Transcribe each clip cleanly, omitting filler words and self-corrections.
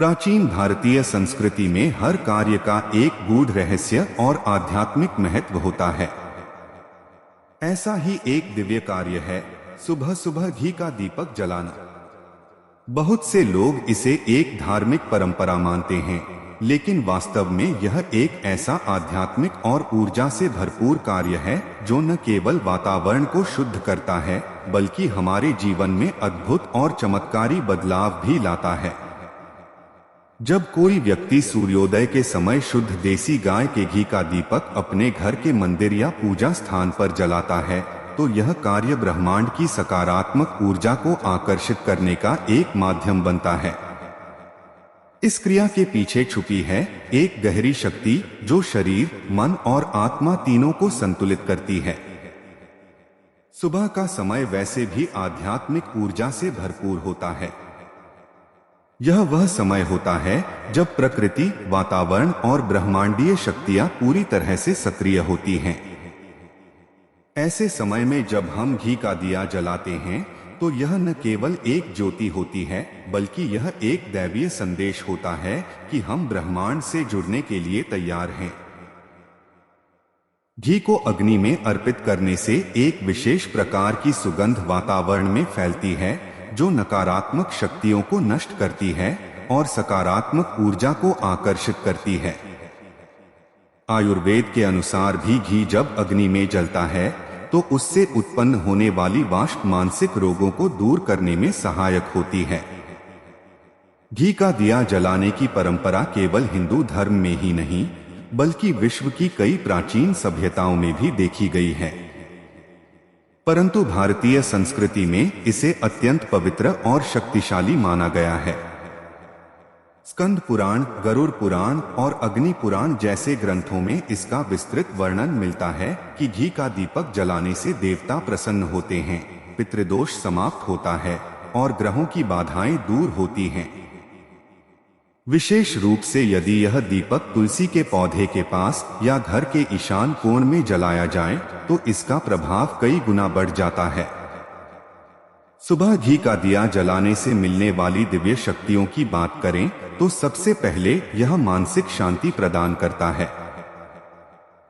प्राचीन भारतीय संस्कृति में हर कार्य का एक गूढ़ रहस्य और आध्यात्मिक महत्व होता है। ऐसा ही एक दिव्य कार्य है सुबह सुबह घी का दीपक जलाना। बहुत से लोग इसे एक धार्मिक परंपरा मानते हैं, लेकिन वास्तव में यह एक ऐसा आध्यात्मिक और ऊर्जा से भरपूर कार्य है जो न केवल वातावरण को शुद्ध करता है, बल्कि हमारे जीवन में अद्भुत और चमत्कारी बदलाव भी लाता है। जब कोई व्यक्ति सूर्योदय के समय शुद्ध देसी गाय के घी का दीपक अपने घर के मंदिर या पूजा स्थान पर जलाता है, तो यह कार्य ब्रह्मांड की सकारात्मक ऊर्जा को आकर्षित करने का एक माध्यम बनता है। इस क्रिया के पीछे छुपी है एक गहरी शक्ति जो शरीर, मन और आत्मा तीनों को संतुलित करती है। सुबह का समय वैसे भी आध्यात्मिक ऊर्जा से भरपूर होता है। यह वह समय होता है जब प्रकृति, वातावरण और ब्रह्मांडीय शक्तियां पूरी तरह से सक्रिय होती हैं। ऐसे समय में जब हम घी का दिया जलाते हैं, तो यह न केवल एक ज्योति होती है, बल्कि यह एक दैवीय संदेश होता है कि हम ब्रह्मांड से जुड़ने के लिए तैयार हैं। घी को अग्नि में अर्पित करने से एक विशेष प्रकार की सुगंध वातावरण में फैलती है, जो नकारात्मक शक्तियों को नष्ट करती है और सकारात्मक ऊर्जा को आकर्षित करती है। आयुर्वेद के अनुसार भी घी जब अग्नि में जलता है, तो उससे उत्पन्न होने वाली वाष्प मानसिक रोगों को दूर करने में सहायक होती है। घी का दिया जलाने की परंपरा केवल हिंदू धर्म में ही नहीं, बल्कि विश्व की कई प्राचीन सभ्यताओं में भी देखी गई है। परंतु भारतीय संस्कृति में इसे अत्यंत पवित्र और शक्तिशाली माना गया है। स्कंद पुराण, गरुड़ पुराण और अग्नि पुराण जैसे ग्रंथों में इसका विस्तृत वर्णन मिलता है कि घी का दीपक जलाने से देवता प्रसन्न होते हैं, पितृदोष समाप्त होता है और ग्रहों की बाधाएं दूर होती हैं। विशेष रूप से यदि यह दीपक तुलसी के पौधे के पास या घर के ईशान कोण में जलाया जाए, तो इसका प्रभाव कई गुना बढ़ जाता है। सुबह घी का दिया जलाने से मिलने वाली दिव्य शक्तियों की बात करें तो सबसे पहले यह मानसिक शांति प्रदान करता है।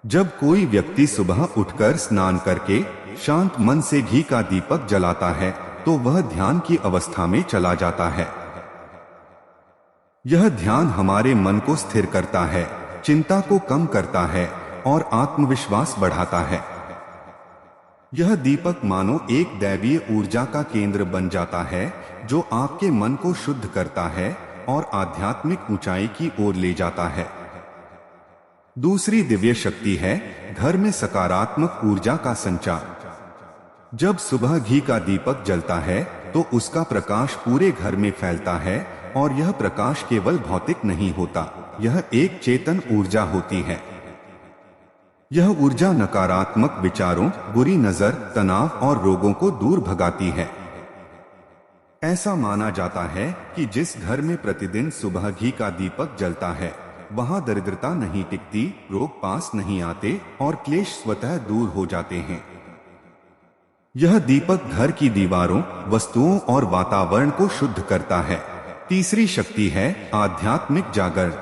जब कोई व्यक्ति सुबह उठकर स्नान करके शांत मन से घी का दीपक जलाता है, तो वह ध्यान की अवस्था में चला जाता है। यह ध्यान हमारे मन को स्थिर करता है, चिंता को कम करता है और आत्मविश्वास बढ़ाता है। यह दीपक मानो एक दैवीय ऊर्जा का केंद्र बन जाता है, जो आपके मन को शुद्ध करता है और आध्यात्मिक ऊंचाई की ओर ले जाता है। दूसरी दिव्य शक्ति है घर में सकारात्मक ऊर्जा का संचार। जब सुबह घी का दीपक जलता है, तो उसका प्रकाश पूरे घर में फैलता है और यह प्रकाश केवल भौतिक नहीं होता, यह एक चेतन ऊर्जा होती है। यह ऊर्जा नकारात्मक विचारों, बुरी नजर, तनाव और रोगों को दूर भगाती है। ऐसा माना जाता है कि जिस घर में प्रतिदिन सुबह घी का दीपक जलता है, वहां दरिद्रता नहीं टिकती, रोग पास नहीं आते और क्लेश स्वतः दूर हो जाते हैं। यह दीपक घर की दीवारों, वस्तुओं और वातावरण को शुद्ध करता है। तीसरी शक्ति है आध्यात्मिक जागरण।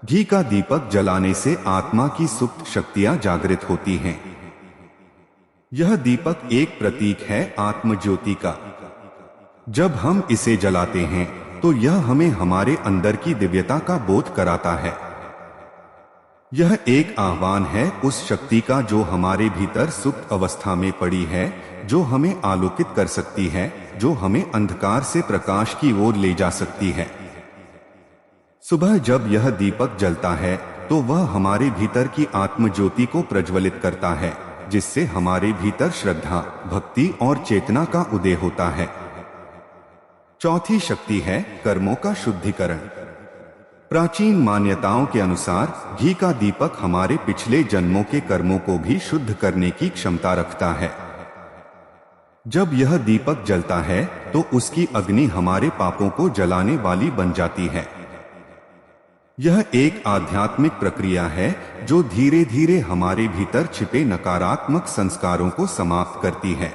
घी का दीपक जलाने से आत्मा की सुप्त शक्तियां जागृत होती हैं। यह दीपक एक प्रतीक है आत्मज्योति का। जब हम इसे जलाते हैं, तो यह हमें हमारे अंदर की दिव्यता का बोध कराता है। यह एक आह्वान है उस शक्ति का जो हमारे भीतर सुप्त अवस्था में पड़ी है, जो हमें आलोकित कर सकती है, जो हमें अंधकार से प्रकाश की ओर ले जा सकती है। सुबह जब यह दीपक जलता है, तो वह हमारे भीतर की आत्मज्योति को प्रज्वलित करता है, जिससे हमारे भीतर श्रद्धा, भक्ति और चेतना का उदय होता है। चौथी शक्ति है कर्मों का शुद्धिकरण। प्राचीन मान्यताओं के अनुसार घी का दीपक हमारे पिछले जन्मों के कर्मों को भी शुद्ध करने की क्षमता रखता है। जब यह दीपक जलता है, तो उसकी अग्नि हमारे पापों को जलाने वाली बन जाती है। यह एक आध्यात्मिक प्रक्रिया है जो धीरे धीरे हमारे भीतर छिपे नकारात्मक संस्कारों को समाप्त करती है।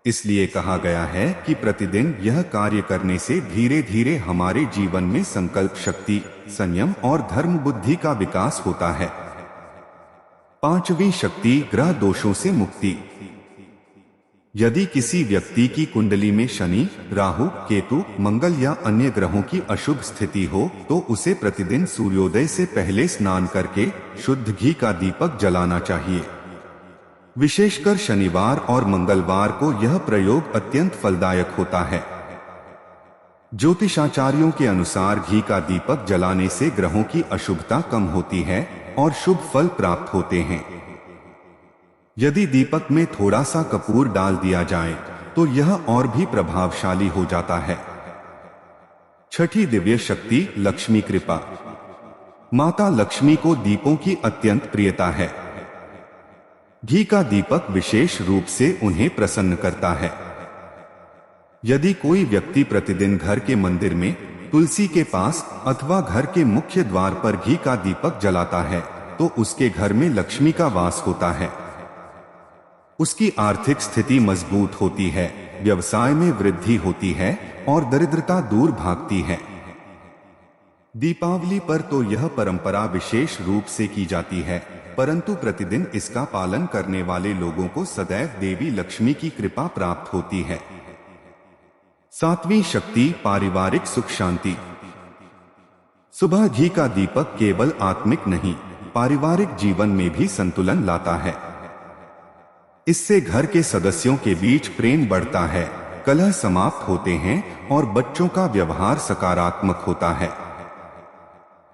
इसलिए कहा गया है कि प्रतिदिन यह कार्य करने से धीरे धीरे हमारे जीवन में संकल्प शक्ति, संयम और धर्म बुद्धि का विकास होता है। पांचवी शक्ति, ग्रह दोषों से मुक्ति। यदि किसी व्यक्ति की कुंडली में शनि, राहु, केतु, मंगल या अन्य ग्रहों की अशुभ स्थिति हो तो उसे प्रतिदिन सूर्योदय से पहले स्नान करके शुद्ध घी का दीपक जलाना चाहिए। विशेषकर शनिवार और मंगलवार को यह प्रयोग अत्यंत फलदायक होता है। ज्योतिषाचार्यों के अनुसार घी का दीपक जलाने से ग्रहों की अशुभता कम होती है और शुभ फल प्राप्त होते हैं। यदि दीपक में थोड़ा सा कपूर डाल दिया जाए तो यह और भी प्रभावशाली हो जाता है। छठी दिव्य शक्ति, लक्ष्मी कृपा। माता लक्ष्मी को दीपों की अत्यंत प्रियता है। घी का दीपक विशेष रूप से उन्हें प्रसन्न करता है। यदि कोई व्यक्ति प्रतिदिन घर के मंदिर में, तुलसी के पास अथवा घर के मुख्य द्वार पर घी का दीपक जलाता है तो उसके घर में लक्ष्मी का वास होता है। उसकी आर्थिक स्थिति मजबूत होती है, व्यवसाय में वृद्धि होती है और दरिद्रता दूर भागती है। दीपावली पर तो यह परंपरा विशेष रूप से की जाती है, परंतु प्रतिदिन इसका पालन करने वाले लोगों को सदैव देवी लक्ष्मी की कृपा प्राप्त होती है। सातवीं शक्ति, पारिवारिक सुख शांति। सुबह घी का दीपक केवल आत्मिक नहीं, पारिवारिक जीवन में भी संतुलन लाता है। इससे घर के सदस्यों के बीच प्रेम बढ़ता है, कलह समाप्त होते हैं और बच्चों का व्यवहार सकारात्मक होता है।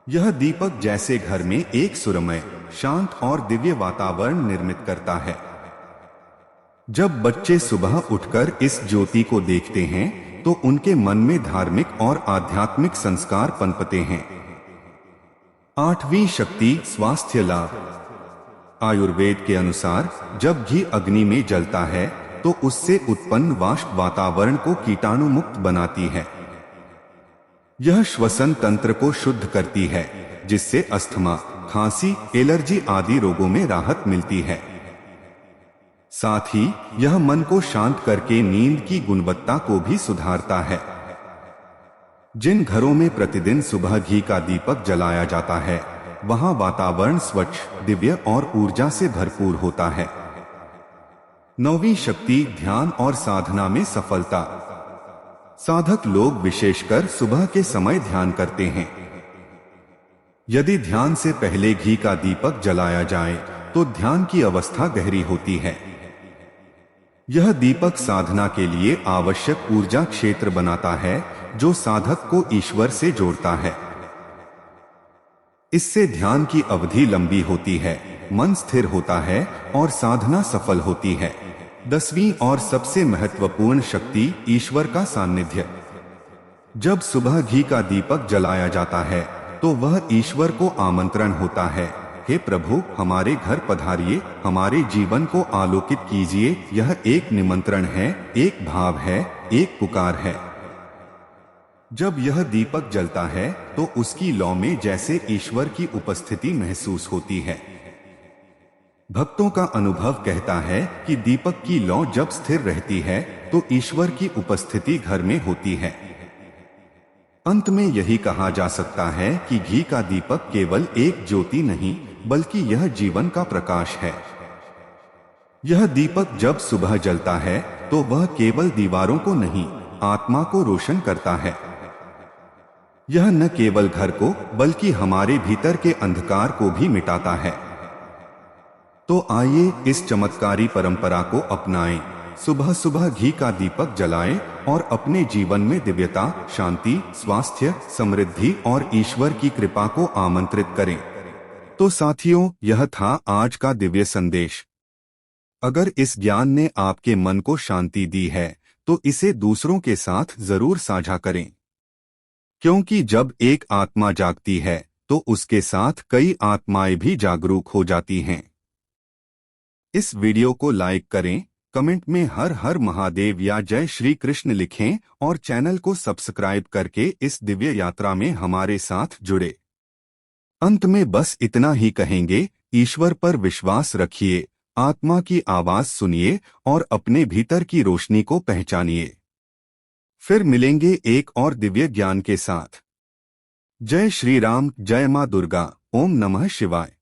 यह दीपक जैसे घर में एक सुरमय, शांत और दिव्य वातावरण निर्मित करता है। जब बच्चे सुबह उठकर इस ज्योति को देखते हैं तो उनके मन में धार्मिक और आध्यात्मिक संस्कार पनपते हैं। आठवीं शक्ति, स्वास्थ्य लाभ। आयुर्वेद के अनुसार जब घी अग्नि में जलता है तो उससे उत्पन्न वाष्प वातावरण को कीटाणु मुक्त बनाती है। यह श्वसन तंत्र को शुद्ध करती है, जिससे अस्थमा, खांसी, एलर्जी आदि रोगों में राहत मिलती है। साथ ही यह मन को शांत करके नींद की गुणवत्ता को भी सुधारता है। जिन घरों में प्रतिदिन सुबह घी का दीपक जलाया जाता है वहां वातावरण स्वच्छ, दिव्य और ऊर्जा से भरपूर होता है। नौवीं शक्ति, ध्यान और साधना में सफलता। साधक लोग विशेषकर सुबह के समय ध्यान करते हैं। यदि ध्यान से पहले घी का दीपक जलाया जाए तो ध्यान की अवस्था गहरी होती है। यह दीपक साधना के लिए आवश्यक ऊर्जा क्षेत्र बनाता है जो साधक को ईश्वर से जोड़ता है। इससे ध्यान की अवधि लंबी होती है, मन स्थिर होता है और साधना सफल होती है। 10वीं और सबसे महत्वपूर्ण शक्ति, ईश्वर का सानिध्य। जब सुबह घी का दीपक जलाया जाता है तो वह ईश्वर को आमंत्रण होता है, हे प्रभु हमारे घर पधारिए, हमारे जीवन को आलोकित कीजिए। यह एक निमंत्रण है, एक भाव है, एक पुकार है। जब यह दीपक जलता है तो उसकी लौ में जैसे ईश्वर की उपस्थिति महसूस होती है। भक्तों का अनुभव कहता है कि दीपक की लौ जब स्थिर रहती है तो ईश्वर की उपस्थिति घर में होती है। अंत में यही कहा जा सकता है कि घी का दीपक केवल एक ज्योति नहीं बल्कि यह जीवन का प्रकाश है। यह दीपक जब सुबह जलता है तो वह केवल दीवारों को नहीं, आत्मा को रोशन करता है। यह न केवल घर को बल्कि हमारे भीतर के अंधकार को भी मिटाता है। तो आइए इस चमत्कारी परंपरा को अपनाएं, सुबह सुबह घी का दीपक जलाएं और अपने जीवन में दिव्यता, शांति, स्वास्थ्य, समृद्धि और ईश्वर की कृपा को आमंत्रित करें। तो साथियों, यह था आज का दिव्य संदेश। अगर इस ज्ञान ने आपके मन को शांति दी है तो इसे दूसरों के साथ जरूर साझा करें, क्योंकि जब एक आत्मा जागती है तो उसके साथ कई आत्माएं भी जागरूक हो जाती हैं। इस वीडियो को लाइक करें, कमेंट में हर हर महादेव या जय श्री कृष्ण लिखें और चैनल को सब्सक्राइब करके इस दिव्य यात्रा में हमारे साथ जुड़े। अंत में बस इतना ही कहेंगे, ईश्वर पर विश्वास रखिए, आत्मा की आवाज सुनिए और अपने भीतर की रोशनी को पहचानिए। फिर मिलेंगे एक और दिव्य ज्ञान के साथ। जय श्री राम, जय मां दुर्गा, ओम नमः शिवाय।